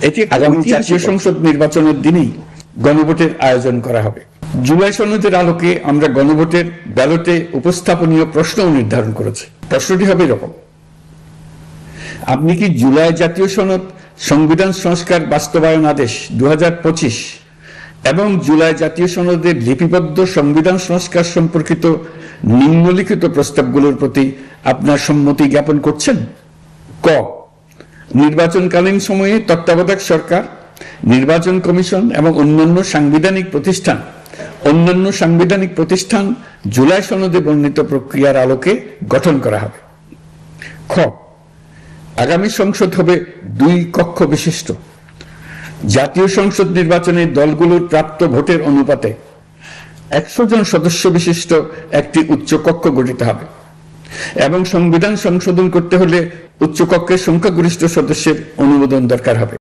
এটি আগামী জাতীয় সংসদ নির্বাচনের দিনেই গণভোটের আয়োজন করা হবে। জুলাই সনদের আলোকে আমরা গণভোটের ব্যালটে উপস্থাপনীয় প্রশ্নও নির্ধারণ করেছি। প্রশ্নটি হবে এরকম: আপনি কি জুলাই জাতীয় সনদ সংবিধান সংস্কার বাস্তবায়ন আদেশ 2025 এবং জুলাই জাতীয় সনদের লিপিবদ্ধ সংবিধান সংস্কার সম্পর্কিত নিম্নলিখিত প্রস্তাবগুলোর প্রতি আপনার সম্মতি জ্ঞাপন করছেন? ক, নির্বাচনকালীন সময়ে তত্ত্বাবধায়ক সরকার, নির্বাচন কমিশন এবং অন্যান্য সাংবিধানিক প্রতিষ্ঠান জুলাই সনদে বর্ণিত প্রক্রিয়ার আলোকে গঠন করা হবে। খ, আগামী সংসদ হবে 2 কক্ষ বিশিষ্ট। জাতীয় সংসদ নির্বাচনে দলগুলোর প্রাপ্ত ভোটের অনুপাতে 100 জন সদস্য বিশিষ্ট একটি উচ্চকক্ষ গঠিত হবে এবং সংবিধান সংশোধন করতে হলে উচ্চকক্ষের সংখ্যাগরিষ্ঠ সদস্যের অনুমোদন দরকার হবে।